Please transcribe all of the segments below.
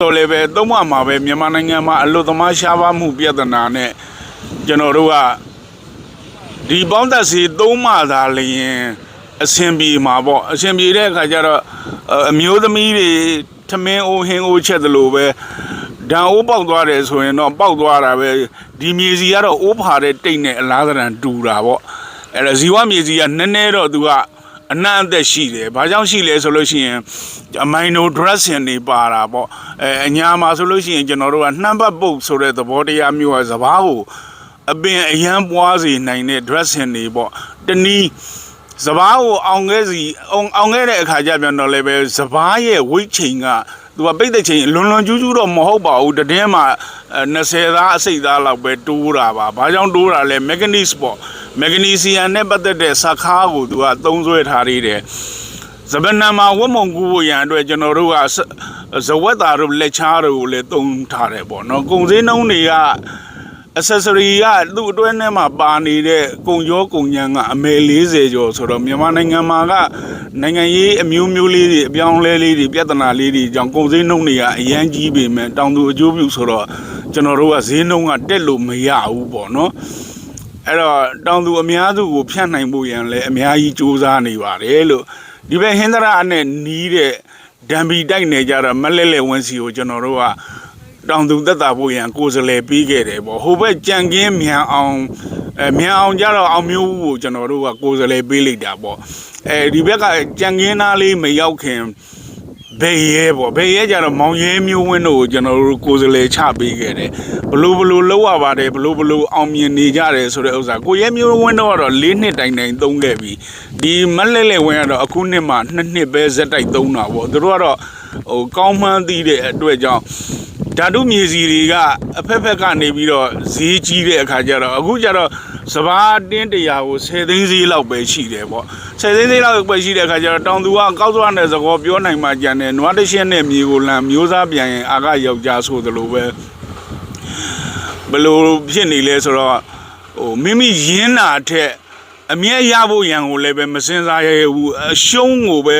ဆိုလည်းပဲသုံးမှာပဲမြန်မာနိုင်ငံမှာအလို့သမားရှားပါမှုပြဿနာနဲ့ကျွန်တော်တို့ကဒီပေါင်းသက်စီသုံးမှသာလျင်အဆင်ပြေမှာပေါ့အဆင်ပြေတဲ့အခါကျတော့အမျိုးသမီးတွေထမင်းအိုးဟင်းအိုးချက်သလိုပဲဓာတ်အိုးပေါက်သွားတယ်ဆိုရင်တော့ပေါက်သွားတာပဲဒီမြေစီကတော့အိုးဖာတဲ့တိတ်နဲ့အလားသဏ္ဍာန်တူတာပေါ့အဲ့ဒါဇီဝမြေစီကနည်းနည်းတော့သူကအနှံ့အသက်ရှိတယ်။ဘာကြောင့်ရှိလဲဆိုလို့ရှိရင်အမိုင်နိုဒရက်ဆင်တွေပါတာပေါ့။အညာမှာဆိုလို့ရှိရင်ကျွန်တော်တို့ကနှမ်းပတ်ပုတ်ဆိုတဲ့သဘောတရားမျိုးကစဘာကိုအပင်အရန်ပွားစေနိုင်တဲ့ dressing တွေပေါ့။တနည်းစဘာကိုအောင်ခဲ့တဲ့အခါကျပြန်တော့လည်းပဲစဘာရဲ့ weight ချိန်ကသူကပိတ်တဲ့ချိန်လွန်ကျူးတော့မဟုတ်ပါဘူးတတင်းမှာ20သားအစိတ်သားလောက်ပဲတိုးတာပါ။ဘာကြောင့်တိုးတာလဲ mechanism ပေါ့။ magnesium နဲ့ပတ်သက်တဲ့စခါးကိုသူကသုံးစွဲထားသေးတယ်။ဇဗနံမှာဝတ်မုံကူဖို့ရန်အတွက်ကျွန်တော်တို့ကဇဝက်သားတို့လက်ချားတို့ကိုလည်းသုံးထားတယ်ပေါ့နော်။ကုန်စည်နှုန်းတွေက accessory ကသူ့အတွင်းထဲမှာပါနေတဲ့ကုန်ရောကုန်ညံကအမဲ40ကျော်ဆိုတော့မြန်မာနိုင်ငံမှာကနိုင်ငံရေးအမျိုးမျိုးလေးတွေအပြောင်းလဲလေးတွေပြဿနာလေးတွေကြောင့်ကုန်စည်နှုန်းတွေကအရန်ကြီးပေမဲ့တောင်သူအကျိုးပြုဆိုတော့ကျွန်တော်တို့ကဈေးနှုန်းကတက်လို့မရဘူးပေါ့နော်အဲ့တော့တောင်သူအများစုကိုဖြတ်နိုင်ဖို့ရန်လည်းအများကြီးစူးစမ်းနေပါတယ်လို့ဒီဘက်ဟင်္ဒရာနဲ့နီးတဲ့ဒံဘီတိုက်နေကြတော့မလဲလဲဝင်းစီကိုကျွန်တော်တို့ကတောင်သူသက်သာဖို့ရန်ကိုယ်စလဲပြီးခဲ့တယ်ပေါ့ဟိုဘက်ကြံကင်းမြန်အောင်ကြတော့အောင်မျိုးကိုကျွန်တော်တို့ကကိုယ်စလဲပေးလိုက်တာပေါ့ဒီဘက်ကကြံကင်းသားလေးမရောက်ခင်ဘေးရဲပေါ့ဘေးရဲကြတော့မောင်ရဲမျိုးဝင်းတို့ကိုကျွန်တော်တို့ကိုယ်စလဲချပေးခဲ့တယ်ဘလို့လောက်ရပါတယ်ဘလို့အောင်မြင်နေကြတယ်ဆိုတဲ့ဥစ္စာကိုရဲမျိုးဝင်းတော့4နှစ်တိုင်သုံးခဲ့ပြီဒီမက်လဲဝင်းကတော့အခုနှစ်မှာ2နှစ်ပဲဇက်တိုက်သုံးတာပေါ့သူတို့ကတော့ဟိုကောင်းမှန်းသိတဲ့အတွက်ကြောင့်ဓာတုမြေစီတွေကအဖက်ဖက်ကနေပြီးတော့ဈေးကြီးတဲ့အခါကျတော့အခုကျတော့စဘာတင်း100ကို10သိန်းဈေးလောက်ပဲရှိတယ်ပေါ့10သိန်းဈေးလောက်ပဲရှိတဲ့အခါကျတော့တောင်သူကကောက်သွားတဲ့သဘောပြောနိုင်မှကြံတယ်နွားတရှင်းနဲ့မြေကိုလန်မျိုးစားပြန်ရင်အာကယောက်ျားဆိုသလိုပဲဘလို့ဖြစ်နေလဲဆိုတော့ဟိုမိမိရင်းတာထက်အမြဲရဖို့ရန်ကိုလည်းပဲမစင်စားရဘူးအရှုံးကိုပဲ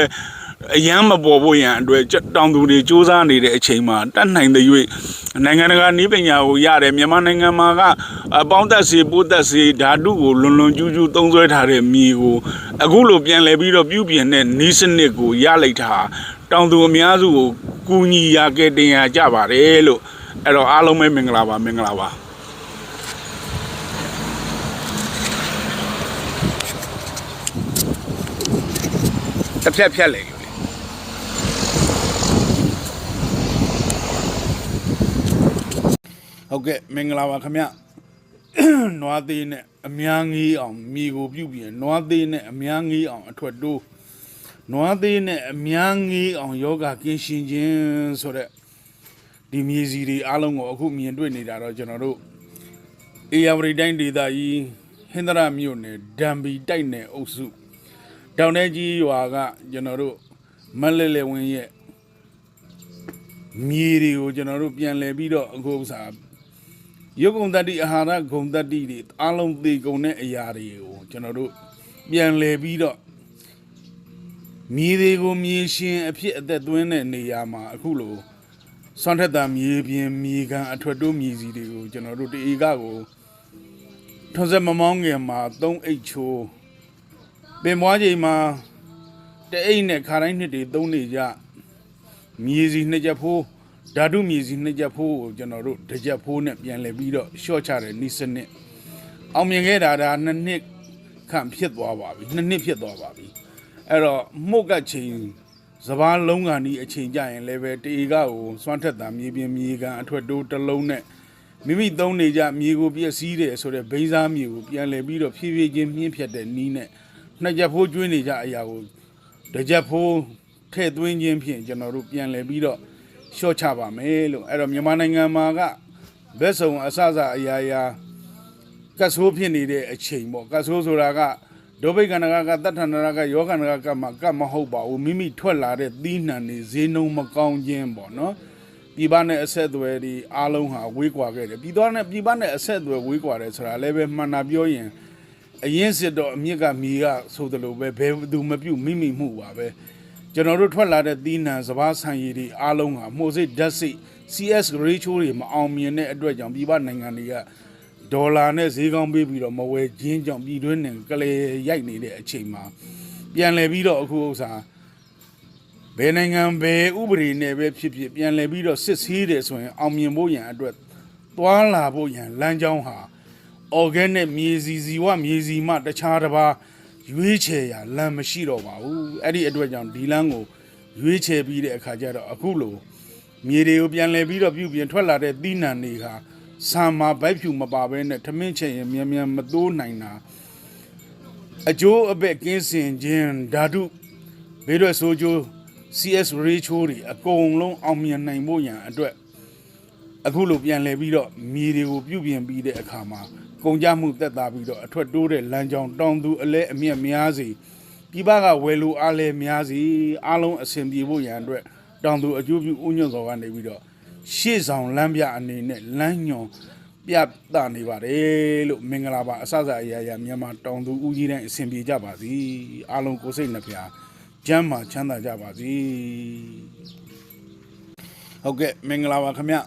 အရန်မပေါ်ဖို့ရန်အတွက်တောင်သူတွေစူးစမ်းနေတဲ့အချိန်မှာတတ်နိုင်တဲ့၍နိုင်ငံတကာနည်းပညာကိုရတယ်မြန်မာနိုင်ငံမှာကအပေါင်းသက်စီပိုးသက်စီဓာတုကိုလွန်ကျူးသုံးစွဲထားတဲ့မြေကိုအခုလိုပြန်လဲပြီးတော့ပြုပြင်တဲ့နီးစနစ်ကိုရလိုက်တာတောင်သူအများစုကိုကူညီရကဲတင်ရကြပါတယ်လို့အဲ့တော့အားလုံးပဲမင်္ဂလာပါတစ်ဖြတ်လေဟုတ်ကဲ့မင်္ဂလာပါခင်ဗျနွားသေးနဲ့အများကြီးအောင်မြေကိုပြုတ်ပြင်နွားသေးနဲ့အများကြီးအောင်အထွတ်တိုးနွားသေးနဲ့အများကြီးအောင်ယောဂကင်းရှင်းခြင်းဆိုတဲ့ဒီမြေစီတွေအားလုံးကိုအခုမြင်တွေ့နေတာတော့ကျွန်တော်တို့အေယာဝတီတိုင်းဒေသကြီးဟင်္ဒရာမြို့နယ်ဒံဘီတိုက်နယ်အုပ်စုတောင်ထဲကြီးရွာကကျွန်တော်တို့မလဲလဲဝင်းရဲ့မြေတွေကိုကျွန်တော်တို့ပြန်လဲပြီးတော့အခုဥစ္စာရုပ်ဂုဏ်တတ္တိအာဟာရဂုဏ်တတ္တိတွေအားလုံးသိကုန်တဲ့အရာတွေကိုကျွန်တော်တို့ပြန်လဲပြီးတော့မြေတွေကိုမြေရှင်အဖြစ်အသက်သွင်းတဲ့နေရာမှာအခုလိုစွမ်းထက်တာမြေပြင်မြေကန်အထွတ်တိုးမြေစီတွေကိုကျွန်တော်တို့တဧကကိုထွန်းဆက်မမောင်းငယ်မှာ3အိတ်ချိုးပင်ပွားချိန်မှာတအိတ်နဲ့ခါတိုင်းနှစ်တွေသုံးနေကြမြေစီ2ချက်ဖိုးဓာတုမြေစီ2ချက်ဖိုးကိုကျွန်တော်တို့တစ်ချက်ဖိုးနဲ့ပြန်လဲပြီးတော့ရှော့ချတဲ့နိစနစ်အောင်မြင်ခဲ့တာဒါ2နှစ်ခန့်ဖြစ်သွားပါပြီ2နှစ်ဖြစ်သွားပါပြီအဲ့တော့မှုတ်ကချိန်စဘာလုံးကန်ဒီအချိန်ကြရင်လည်းပဲတဧကကိုစွမ်းထက်တာမြေပြင်မြေကန်အထွတ်တိုးတစ်လုံးနဲ့မိမိသုံးနေကြမြေကိုပြည့်စည်တယ်ဆိုတဲ့ဘိန်းစားမြေကိုပြန်လဲပြီးတော့ဖြည်းဖြည်းချင်းမြင့်ဖြတ်တဲ့နီးနဲ့2ချက်ဖိုးကျွေးနေကြအရာကိုတစ်ချက်ဖိုးထည့်သွင်းခြင်းဖြင့်ကျွန်တော်တို့ပြန်လဲပြီးတော့ရှော့ချပါမယ်လို့အဲ့တော့မြန်မာနိုင်ငံမှာကဘက်စုံအစအရာကတ်ဆိုးဖြစ်နေတဲ့အချိန်ပေါ့ကတ်ဆိုးဆိုတာကဒုဗိကန္နကတတ္ထန္နကယောဂန္နကမှာကတ်မဟုတ်ပါဘူးမိမိထွက်လာတဲ့သီးနှံတွေဈေးနှုန်းမကောင်းခြင်းပေါ့နော်ပြည်ပနဲ့အဆက်အသွယ်တွေအားလုံးဟာဝေးကွာခဲ့တယ်ပြည်ပနဲ့အဆက်အသွယ်ဝေးကွာတယ်ဆိုတာလည်းပဲမှန်တာပြောရင်အရင်စစ်တော့အမြင့်ကမြေကဆိုသလိုပဲဘယ်သူမပြုတ်မိမိမှုပါပဲ ကျွန်တော်တို့ထွက်လာတဲ့သီးနှံစပါးဆန်ရည်တွေအားလုံးဟာမှုစိတ်ဓာတ်စိတ် CS ratio တွေမအောင်မြင်တဲ့အတွက်ကြောင့်ပြည်ပနိုင်ငံတွေကဒေါ်လာနဲ့ဈေးကောင်းပေးပြီးတော့မဝယ်ခြင်းကြောင့်ပြည်တွင်းနဲ့ကလေးရိုက်နေတဲ့အချိန်မှာပြန်လည်ပြီးတော့အခုဥစ္စာဘယ်နိုင်ငံဘယ်ဥပဒေနဲ့ပဲဖြစ်ဖြစ်ပြန်လည်ပြီးတော့စစ်ဆေးတယ်ဆိုရင်အောင်မြင်ဖို့ရန်အတွက်သွားလာဖို့ရန်လမ်းကြောင်းဟာ organic မြေစီစီဝမြေစီမှတခြားတစ်ပါးရွေးချယ်ရလမ်းမရှိတော့ပါဘူးအဲ့ဒီအတွက်ကြောင့်ဒီလမ်းကိုရွေးချယ်ပြီးတဲ့အခါကျတော့အခုလိုမြေတွေကိုပြန်လည်ပြီးတော့ပြုပြင်ထွက်လာတဲ့သီးနှံတွေဟာဆာမာဗိုက်ဖြူမပါဘဲနဲ့ထမင်းချက်ရင်မြန်မြန်မတိုးနိုင်တာအကျိုးအပဲ့ကင်းစင်ခြင်းဓာတုဘေးရွက်ဆိုးကျိုး CS ratio တွေအကုန်လုံးအောင်မြင်နိုင်ဖို့ရန်အတွက်အခုလိုပြန်လည်ပြီးတော့မြေတွေကိုပြုပြင်ပြီးတဲ့အခါမှာကုန်ကြမှုသက်သာပြီးတော့အထွက်တိုးတဲ့လမ်းကြောင်းတောင်သူအလဲအမြတ်များစီပြည်ပကဝယ်လို့အားလဲများစီအားလုံးအဆင်ပြေဖို့ရန်အတွက်တောင်သူအကျိုးပြုဥညွှန်စော်ကနေပြီးတော့ရှေ့ဆောင်လမ်းပြအနေနဲ့လမ်းညွန်ပြသနေပါတယ်လို့မင်္ဂလာပါအစစအရာရာမြန်မာတောင်သူဦးကြီးတိုင်းအဆင်ပြေကြပါစေအားလုံးကိုယ်စိတ်နှပြကျမ်းမာချမ်းသာကြပါစေဟုတ်ကဲ့မင်္ဂလာပါခင်ဗျ